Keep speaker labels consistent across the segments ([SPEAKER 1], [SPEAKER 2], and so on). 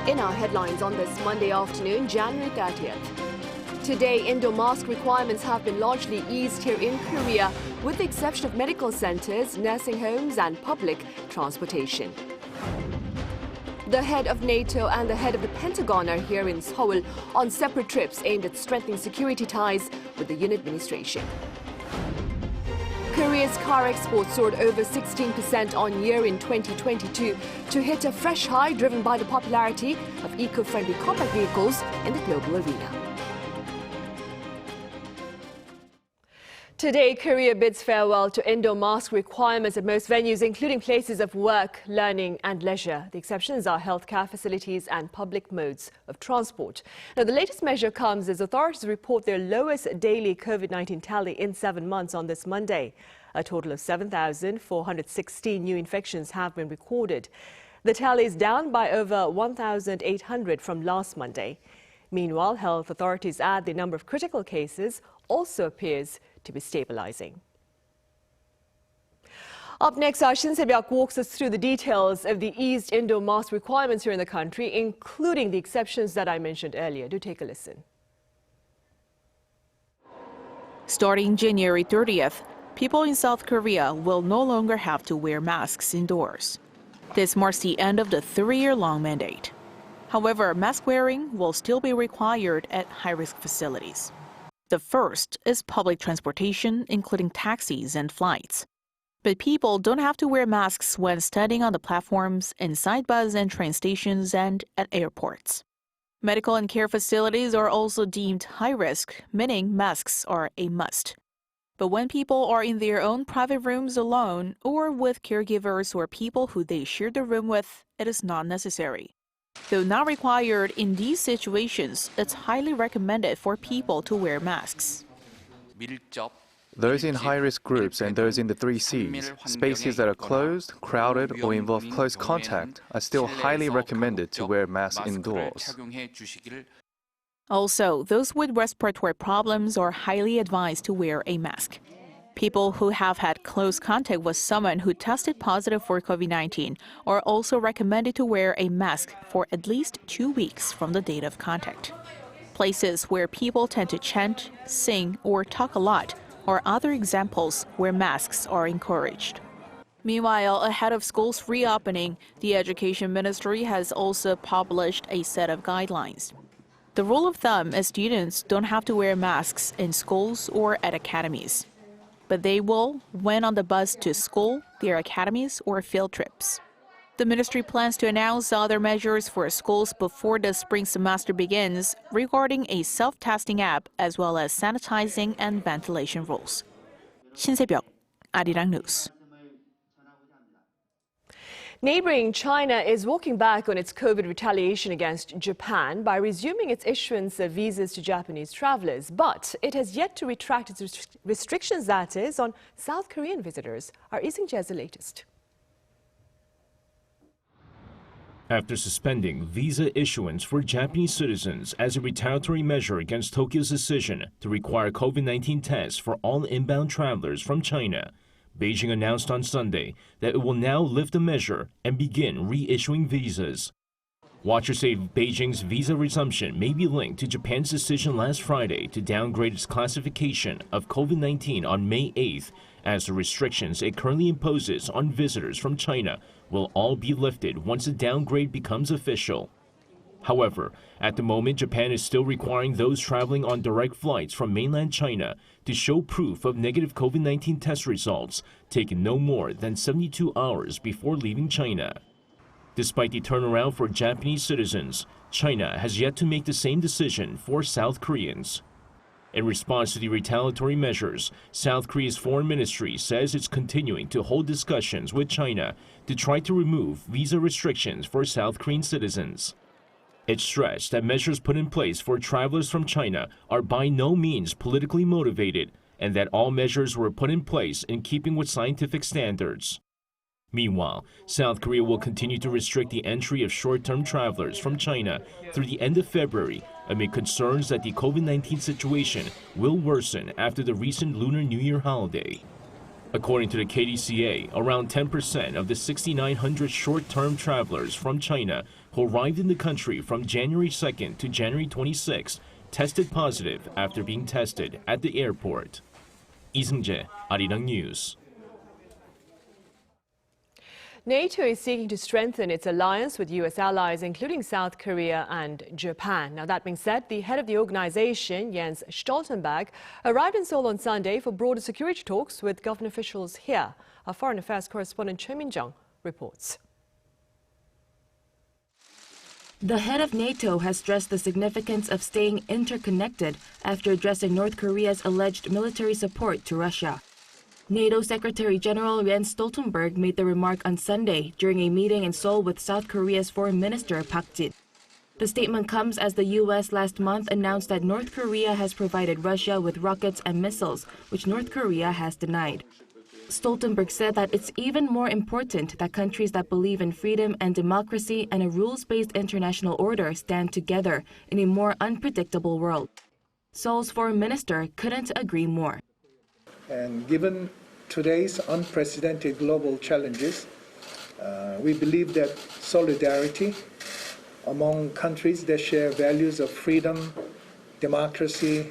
[SPEAKER 1] In our headlines on this Monday afternoon, January 30th. Today, indoor mask requirements have been largely eased here in Korea, with the exception of medical centers, nursing homes and public transportation. The head of NATO and the head of the Pentagon are here in Seoul on separate trips aimed at strengthening security ties with the Yoon administration. Korea's car exports soared over 16% on year in 2022 to hit a fresh high driven by the popularity of eco-friendly compact vehicles in the global arena. Today, Korea bids farewell to indoor mask requirements at most venues, including places of work, learning and leisure. The exceptions are healthcare facilities and public modes of transport. Now, the latest measure comes as authorities report their lowest daily COVID-19 tally in 7 months on this Monday. A total of 7,416 new infections have been recorded. The tally is down by over 1,800 from last Monday. Meanwhile, health authorities add the number of critical cases also appears to be stabilizing. Up next, our Shin Se-byuk walks us through the details of the eased indoor mask requirements here in the country, including the exceptions that I mentioned earlier. Do take a listen.
[SPEAKER 2] Starting January 30th, people in South Korea will no longer have to wear masks indoors. This marks the end of the 3-year-long mandate. However, mask wearing will still be required at high-risk facilities. The first is public transportation, including taxis and flights. But people don't have to wear masks when standing on the platforms, inside bus and train stations, and at airports. Medical and care facilities are also deemed high risk, meaning masks are a must. But when people are in their own private rooms alone or with caregivers or people who they share the room with, it is not necessary. Though not required in these situations, it's highly recommended for people to wear masks.
[SPEAKER 3] Those in high-risk groups and those in the 3 Cs, spaces that are closed, crowded, or involve close contact, are still highly recommended to wear masks indoors.
[SPEAKER 2] Also, those with respiratory problems are highly advised to wear a mask. People who have had close contact with someone who tested positive for COVID-19 are also recommended to wear a mask for at least 2 weeks from the date of contact. Places where people tend to chant, sing, or talk a lot are other examples where masks are encouraged. Meanwhile, ahead of schools reopening, the Education Ministry has also published a set of guidelines. The rule of thumb is students don't have to wear masks in schools or at academies. But they will when on the bus to school, their academies, or field trips. The ministry plans to announce other measures for schools before the spring semester begins regarding a self-testing app as well as sanitizing and ventilation rules. Shin Se-byuk, Arirang News.
[SPEAKER 1] Neighboring China is walking back on its COVID retaliation against Japan by resuming its issuance of visas to Japanese travelers. But it has yet to retract its restrictions, that is, on South Korean visitors. Our Ising has the latest.
[SPEAKER 4] After suspending visa issuance for Japanese citizens as a retaliatory measure against Tokyo's decision to require COVID-19 tests for all inbound travelers from China, Beijing announced on Sunday that it will now lift the measure and begin reissuing visas. Watchers say Beijing's visa resumption may be linked to Japan's decision last Friday to downgrade its classification of COVID-19 on May 8th, as the restrictions it currently imposes on visitors from China will all be lifted once the downgrade becomes official. However, at the moment, Japan is still requiring those traveling on direct flights from mainland China to show proof of negative COVID-19 test results taken no more than 72 hours before leaving China. Despite the turnaround for Japanese citizens, China has yet to make the same decision for South Koreans. In response to the retaliatory measures, South Korea's foreign ministry says it's continuing to hold discussions with China to try to remove visa restrictions for South Korean citizens. It stressed that measures put in place for travelers from China are by no means politically motivated and that all measures were put in place in keeping with scientific standards. Meanwhile, South Korea will continue to restrict the entry of short-term travelers from China through the end of February amid concerns that the COVID-19 situation will worsen after the recent Lunar New Year holiday. According to the KDCA, around 10% of the 6,900 short-term travelers from China who arrived in the country from January 2nd to January 26th tested positive after being tested at the airport. Lee Seung-jae, Arirang News.
[SPEAKER 1] NATO is seeking to strengthen its alliance with U.S. allies, including South Korea and Japan. Now, that being said, the head of the organization, Jens Stoltenberg, arrived in Seoul on Sunday for broader security talks with government officials here. Our foreign affairs correspondent Choi Min-jung reports.
[SPEAKER 5] The head of NATO has stressed the significance of staying interconnected after addressing North Korea's alleged military support to Russia. NATO Secretary General Jens Stoltenberg made the remark on Sunday during a meeting in Seoul with South Korea's Foreign Minister Park Jin. The statement comes as the U.S. last month announced that North Korea has provided Russia with rockets and missiles, which North Korea has denied. Stoltenberg said that it's even more important that countries that believe in freedom and democracy and a rules-based international order stand together in a more unpredictable world. Seoul's foreign minister couldn't agree more.
[SPEAKER 6] And given today's unprecedented global challenges, we believe that solidarity among countries that share values of freedom, democracy,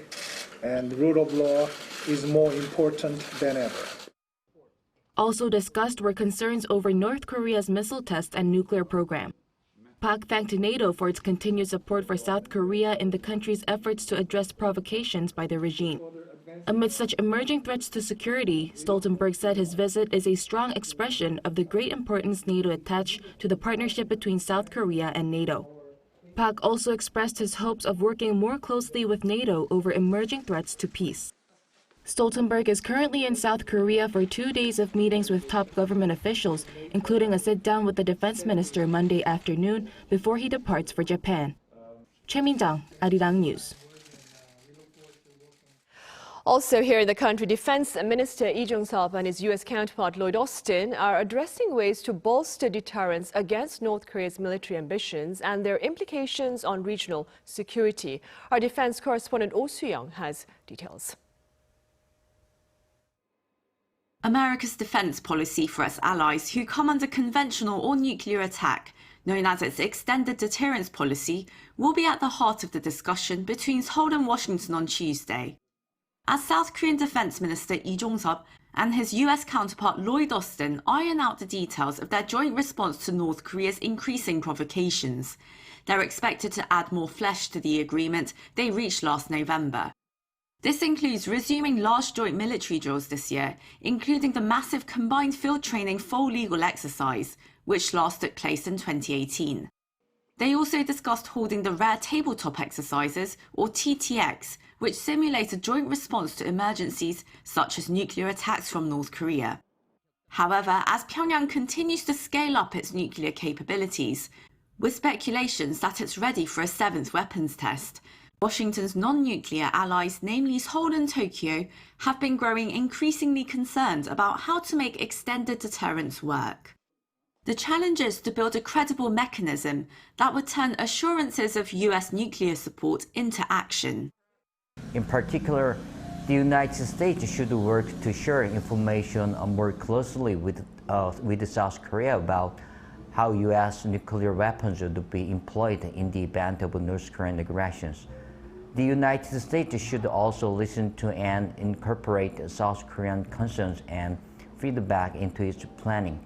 [SPEAKER 6] and rule of law is more important than ever.
[SPEAKER 5] Also discussed were concerns over North Korea's missile test and nuclear program. Park thanked NATO for its continued support for South Korea in the country's efforts to address provocations by the regime. Amid such emerging threats to security, Stoltenberg said his visit is a strong expression of the great importance NATO attaches to the partnership between South Korea and NATO. Park also expressed his hopes of working more closely with NATO over emerging threats to peace. Stoltenberg is currently in South Korea for 2 days of meetings with top government officials, including a sit-down with the defense minister Monday afternoon before he departs for Japan. Choi Min-jung, Arirang News.
[SPEAKER 1] Also here in the country, Defense Minister Lee Jong-sop and his U.S. counterpart Lloyd Austin are addressing ways to bolster deterrence against North Korea's military ambitions and their implications on regional security. Our defense correspondent Oh Soo-young has details.
[SPEAKER 7] America's defense policy for its allies who come under conventional or nuclear attack, known as its extended deterrence policy, will be at the heart of the discussion between Seoul and Washington on Tuesday. As South Korean Defense Minister Lee Jong-sop and his US counterpart Lloyd Austin iron out the details of their joint response to North Korea's increasing provocations, they're expected to add more flesh to the agreement they reached last November. This includes resuming large joint military drills this year, including the massive combined field training full legal exercise, which last took place in 2018. They also discussed holding the Rare Tabletop Exercises, or TTX, which simulate a joint response to emergencies such as nuclear attacks from North Korea. However, as Pyongyang continues to scale up its nuclear capabilities, with speculations that it's ready for a 7th weapons test, Washington's non-nuclear allies, namely Seoul and Tokyo, have been growing increasingly concerned about how to make extended deterrence work. The challenge is to build a credible mechanism that would turn assurances of US nuclear support into action.
[SPEAKER 8] In particular, the United States should work to share information more closely with South Korea about how US nuclear weapons would be employed in the event of North Korean aggressions. The United States should also listen to and incorporate South Korean concerns and feedback into its planning.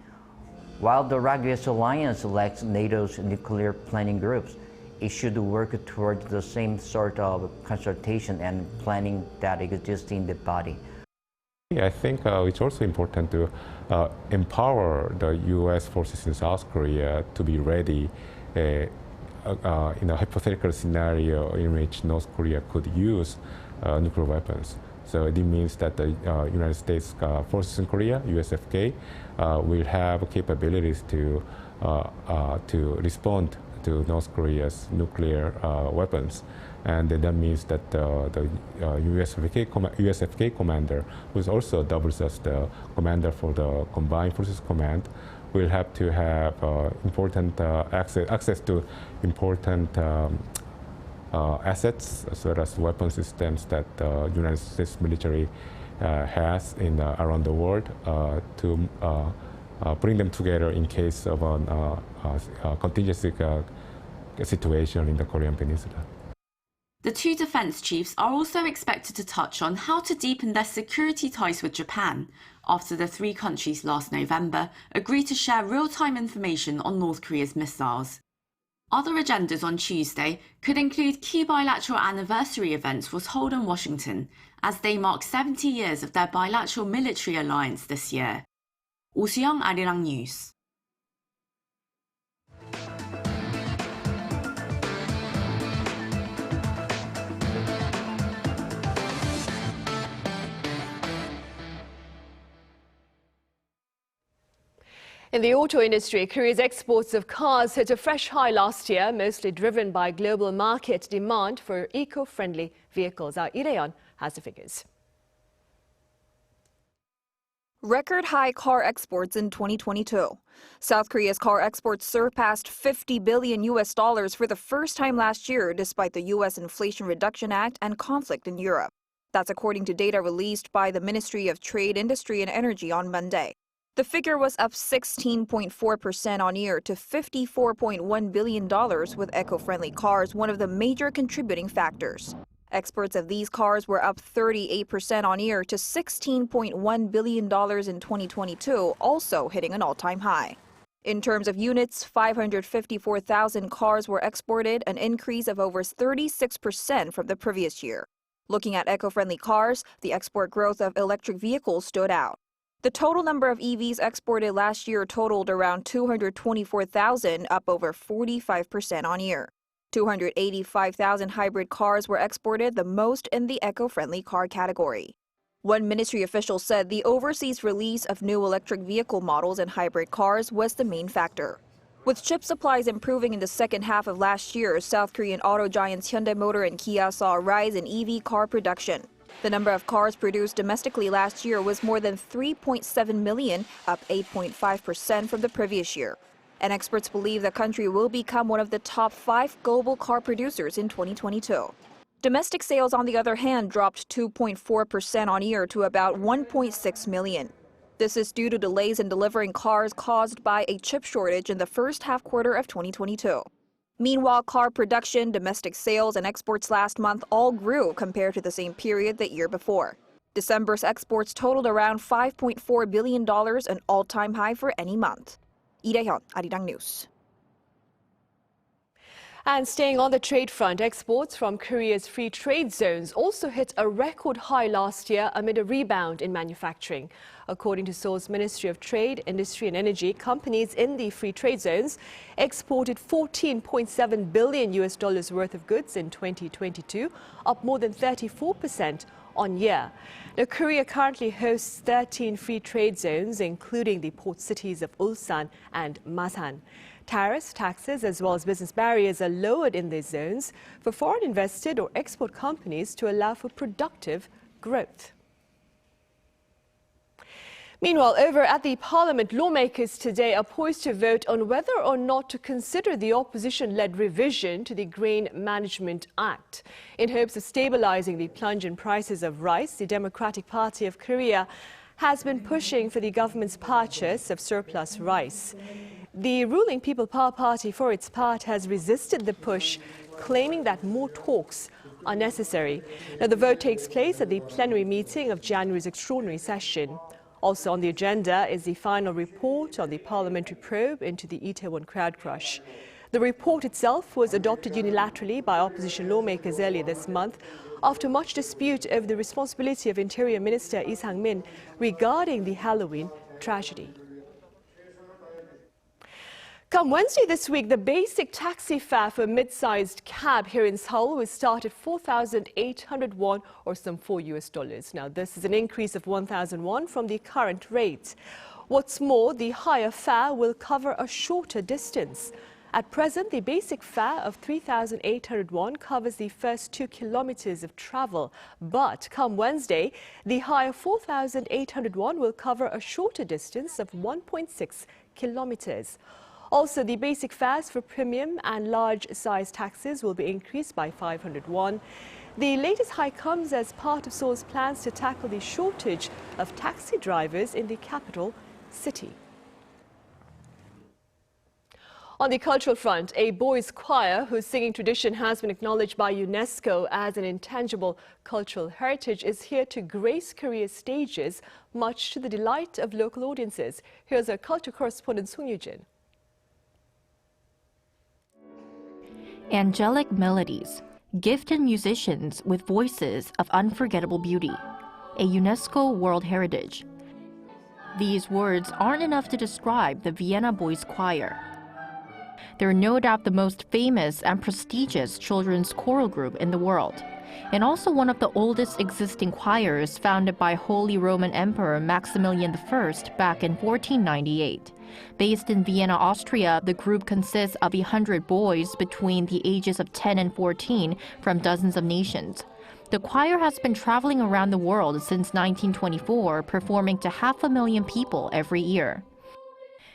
[SPEAKER 8] While the Rugged Alliance lacks NATO's nuclear planning groups, it should work toward the same sort of consultation and planning that exists in the body.
[SPEAKER 9] I think it's also important to empower the U.S. forces in South Korea to be ready in a hypothetical scenario in which North Korea could use nuclear weapons. So it means that the United States forces in Korea, USFK, will have capabilities to respond to North Korea's nuclear weapons. And that means that the USFK commander, who is also doubles as the commander for the Combined Forces Command, will have to have important access to important assets as well as weapon systems that the United States military has around the world to bring them together in case of a contingency situation in the Korean Peninsula.
[SPEAKER 7] The two defense chiefs are also expected to touch on how to deepen their security ties with Japan after the three countries last November agreed to share real-time information on North Korea's missiles. Other agendas on Tuesday could include key bilateral anniversary events for Seoul and Washington as they mark 70 years of their bilateral military alliance this year. 오수영, Arirang News.
[SPEAKER 1] In the auto industry, Korea's exports of cars hit a fresh high last year, mostly driven by global market demand for eco-friendly vehicles. Our Lee has the figures.
[SPEAKER 10] Record high car exports in 2022. South Korea's car exports surpassed $50 billion for the first time last year, despite the U.S. Inflation Reduction Act and conflict in Europe. That's according to data released by the Ministry of Trade, Industry and Energy on Monday. The figure was up 16.4% on year to $54.1 billion, with eco-friendly cars one of the major contributing factors. Exports of these cars were up 38% on year to $16.1 billion in 2022, also hitting an all-time high. In terms of units, 554,000 cars were exported, an increase of over 36% from the previous year. Looking at eco-friendly cars, the export growth of electric vehicles stood out. The total number of EVs exported last year totaled around 224,000, up over 45% on year. 285,000 hybrid cars were exported, the most in the eco-friendly car category. One ministry official said the overseas release of new electric vehicle models and hybrid cars was the main factor. With chip supplies improving in the second half of last year, South Korean auto giants Hyundai Motor and Kia saw a rise in EV car production. The number of cars produced domestically last year was more than 3.7 million, up 8.5% from the previous year. And experts believe the country will become one of the top 5 global car producers in 2022. Domestic sales, on the other hand, dropped 2.4% on year to about 1.6 million. This is due to delays in delivering cars caused by a chip shortage in the first half quarter of 2022. Meanwhile, car production, domestic sales, and exports last month all grew compared to the same period the year before. December's exports totaled around $5.4 billion, an all-time high for any month. Lee, Arirang News.
[SPEAKER 1] And staying on the trade front, exports from Korea's free trade zones also hit a record high last year amid a rebound in manufacturing. According to Seoul's Ministry of Trade, Industry and Energy, companies in the free trade zones exported $14.7 billion worth of goods in 2022, up more than 34% on year. Now, Korea currently hosts 13 free trade zones, including the port cities of Ulsan and Masan. Tariffs, taxes, as well as business barriers are lowered in these zones for foreign invested or export companies to allow for productive growth. Meanwhile, over at the Parliament, lawmakers today are poised to vote on whether or not to consider the opposition-led revision to the Grain Management Act. In hopes of stabilizing the plunge in prices of rice, the Democratic Party of Korea has been pushing for the government's purchase of surplus rice. The ruling People Power Party, for its part, has resisted the push, claiming that more talks are necessary. Now, the vote takes place at the plenary meeting of January's extraordinary session. Also on the agenda is the final report on the parliamentary probe into the Itaewon crowd crush. The report itself was adopted unilaterally by opposition lawmakers earlier this month after much dispute over the responsibility of Interior Minister Lee Sang-min regarding the Halloween tragedy. Come Wednesday this week, the basic taxi fare for a mid-sized cab here in Seoul will start at 4,800 won, or some $4. Now, this is an increase of 1,000 won from the current rate. What's more, the higher fare will cover a shorter distance. At present, the basic fare of 3,800 won covers the first 2 kilometers of travel. But come Wednesday, the higher 4,800 won will cover a shorter distance of 1.6 kilometers. Also, the basic fares for premium and large-size taxis will be increased by 500 won. The latest hike comes as part of Seoul's plans to tackle the shortage of taxi drivers in the capital city. On the cultural front, a boys' choir whose singing tradition has been acknowledged by UNESCO as an intangible cultural heritage is here to grace Korea's stages, much to the delight of local audiences. Here's our culture correspondent Sung Yoo-jin.
[SPEAKER 11] Angelic melodies, gifted musicians with voices of unforgettable beauty, a UNESCO World Heritage. These words aren't enough to describe the Vienna Boys Choir. They're no doubt the most famous and prestigious children's choral group in the world, and also one of the oldest existing choirs founded by Holy Roman Emperor Maximilian I back in 1498. Based in Vienna, Austria, the group consists of 100 boys between the ages of 10 and 14 from dozens of nations. The choir has been traveling around the world since 1924, performing to 500,000 people every year.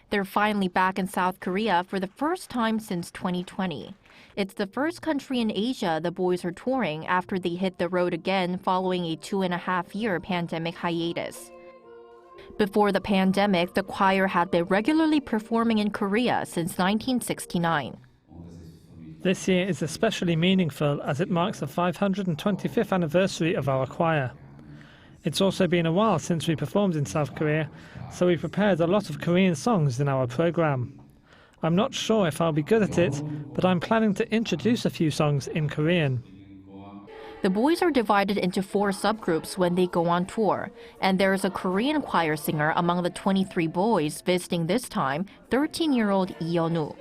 [SPEAKER 11] They're finally back in South Korea for the first time since 2020. It's the first country in Asia the boys are touring after they hit the road again following a 2.5-year pandemic hiatus. Before the pandemic, the choir had been regularly performing in Korea since 1969.
[SPEAKER 12] This year is especially meaningful as it marks the 525th anniversary of our choir. It's also been a while since we performed in South Korea, so we prepared a lot of Korean songs in our program. I'm not sure if I'll be good at it, but I'm planning to introduce a few songs in Korean.
[SPEAKER 11] The boys are divided into 4 subgroups when they go on tour, and there is a Korean choir singer among the 23 boys visiting this time, 13-year-old Lee Yeon-woo.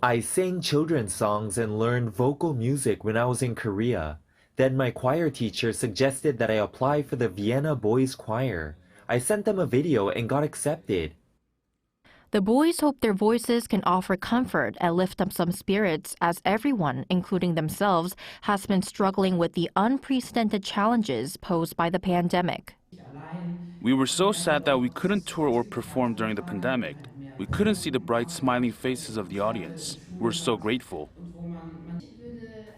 [SPEAKER 13] I sang children's songs and learned vocal music when I was in Korea. Then my choir teacher suggested that I apply for the Vienna Boys Choir. I sent them a video and got accepted.
[SPEAKER 11] The boys hope their voices can offer comfort and lift up some spirits as everyone, including themselves, has been struggling with the unprecedented challenges posed by the pandemic.
[SPEAKER 14] We were so sad that we couldn't tour or perform during the pandemic. We couldn't see the bright, smiling faces of the audience. We're so grateful.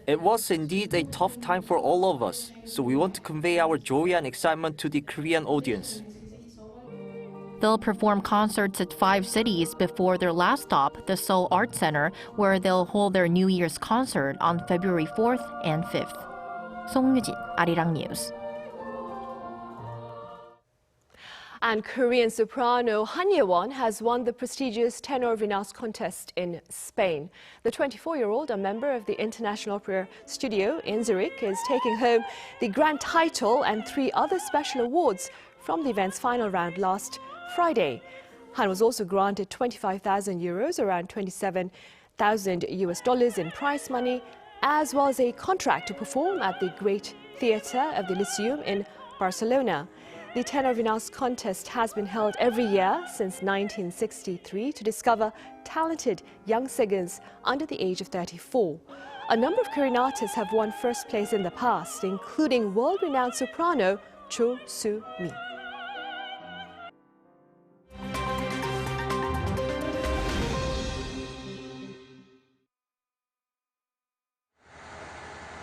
[SPEAKER 15] It was indeed a tough time for all of us, so we want to convey our joy and excitement to the Korean audience.
[SPEAKER 11] They'll perform concerts at 5 cities before their last stop, the Seoul Art Center, where they'll hold their New Year's concert on February 4th and 5th. Song Yoo-jin, Arirang News.
[SPEAKER 1] And Korean soprano Han Ye-won has won the prestigious tenor Vinas contest in Spain. The 24-year-old, a member of the International Opera Studio in Zurich, is taking home the grand title and 3 other special awards from the event's final round last Friday. Han was also granted 25,000 euros, around $27,000 in prize money, as well as a contract to perform at the Great Theatre of the Lyceum in Barcelona. The Tenor Vinas contest has been held every year since 1963 to discover talented young singers under the age of 34. A number of Korean artists have won first place in the past, including world-renowned soprano Cho Soo-mi.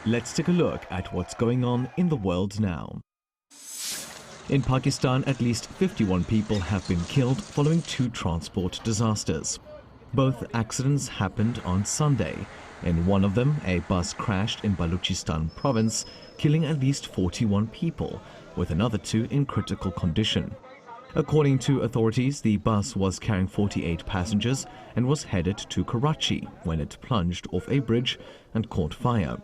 [SPEAKER 16] Let's take a look at what's going on in the world now. In Pakistan, at least 51 people have been killed following 2 transport disasters. Both accidents happened on Sunday. In one of them, a bus crashed in Balochistan province, killing at least 41 people, with another 2 in critical condition. According to authorities, the bus was carrying 48 passengers and was headed to Karachi when it plunged off a bridge and caught fire.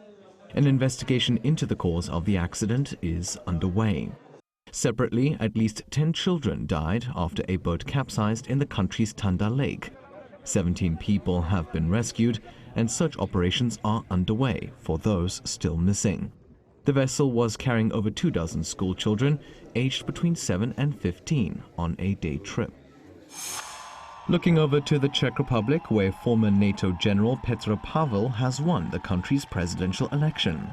[SPEAKER 16] An investigation into the cause of the accident is underway. Separately, at least 10 children died after a boat capsized in the country's Tanda Lake. 17 people have been rescued, and search operations are underway for those still missing. The vessel was carrying over 24 school children aged between 7 and 15 on a day trip. Looking over to the Czech Republic, where former NATO General Petr Pavel has won the country's presidential election.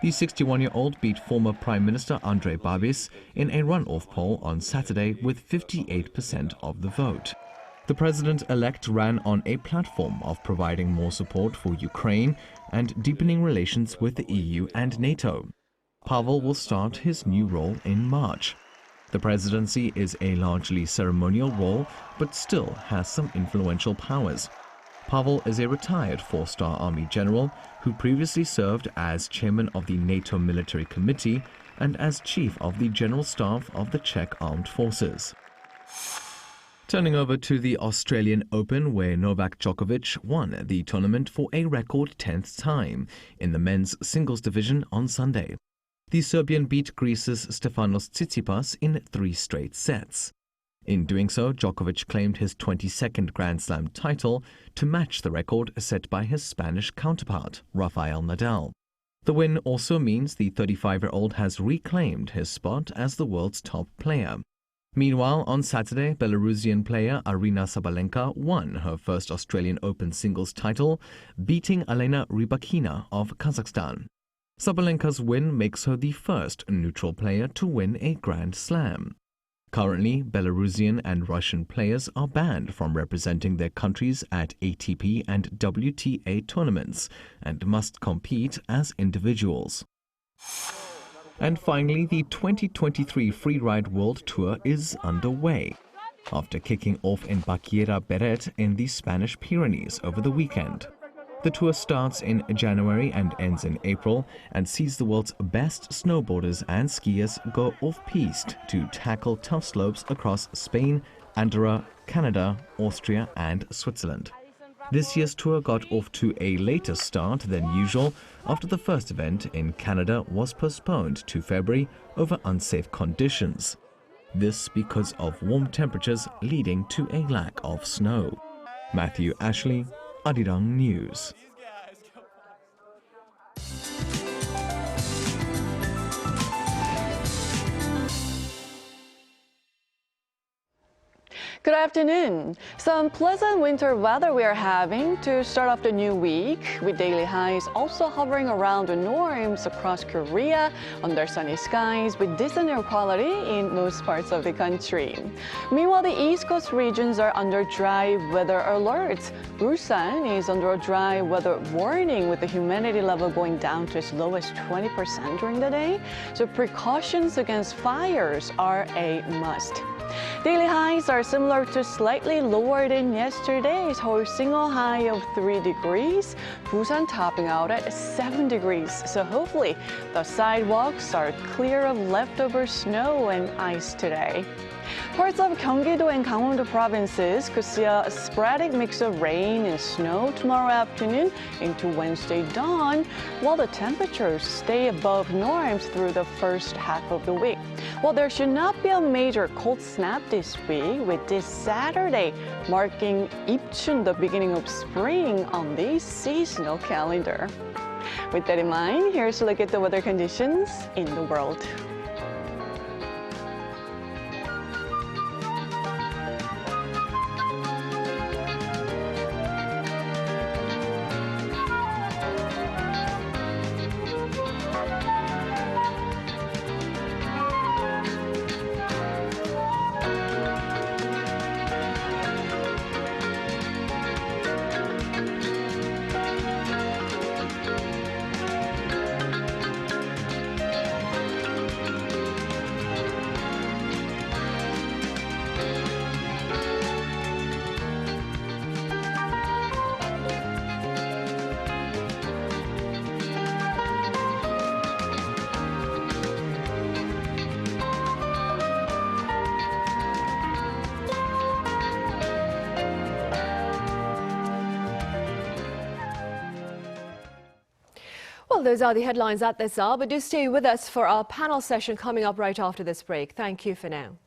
[SPEAKER 16] The 61-year-old beat former Prime Minister Andrej Babis in a runoff poll on Saturday with 58% of the vote. The president-elect ran on a platform of providing more support for Ukraine and deepening relations with the EU and NATO. Pavel will start his new role in March. The presidency is a largely ceremonial role, but still has some influential powers. Pavel is a retired four-star army general who previously served as chairman of the NATO Military Committee and as chief of the General Staff of the Czech Armed Forces. Turning over to the Australian Open, where Novak Djokovic won the tournament for a record 10th time in the men's singles division on Sunday. The Serbian beat Greece's Stefanos Tsitsipas in 3 straight sets. In doing so, Djokovic claimed his 22nd Grand Slam title to match the record set by his Spanish counterpart, Rafael Nadal. The win also means the 35-year-old has reclaimed his spot as the world's top player. Meanwhile, on Saturday, Belarusian player Aryna Sabalenka won her first Australian Open singles title, beating Elena Rybakina of Kazakhstan. Sabalenka's win makes her the first neutral player to win a Grand Slam. Currently, Belarusian and Russian players are banned from representing their countries at ATP and WTA tournaments and must compete as individuals. And finally, the 2023 Freeride World Tour is underway, after kicking off in Baqueira Beret in the Spanish Pyrenees over the weekend. The tour starts in January and ends in April and sees the world's best snowboarders and skiers go off-piste to tackle tough slopes across Spain, Andorra, Canada, Austria and Switzerland. This year's tour got off to a later start than usual after the first event in Canada was postponed to February over unsafe conditions. This because of warm temperatures leading to a lack of snow. Matthew Ashley, Arirang News.
[SPEAKER 17] Good afternoon. Some pleasant winter weather we are having to start off the new week, with daily highs also hovering around the norms across Korea under sunny skies with decent air quality in most parts of the country. Meanwhile, the East Coast regions are under dry weather alerts. Busan is under a dry weather warning with the humidity level going down to as low as 20% during the day, so precautions against fires are a must. Daily highs are similar to slightly lower than yesterday's whole single high of 3 degrees, Busan topping out at 7 degrees. So hopefully the sidewalks are clear of leftover snow and ice today. Parts of Gyeonggi-do and Gangwon-do provinces could see a sporadic mix of rain and snow tomorrow afternoon into Wednesday dawn, while the temperatures stay above norms through the first half of the week. Well, there should not be a major cold snap this week, with this Saturday marking Ipchun, the beginning of spring on the seasonal calendar. With that in mind, here's a look at the weather conditions in the world.
[SPEAKER 1] Well, those are the headlines at this hour, but do stay with us for our panel session coming up right after this break. Thank you for now.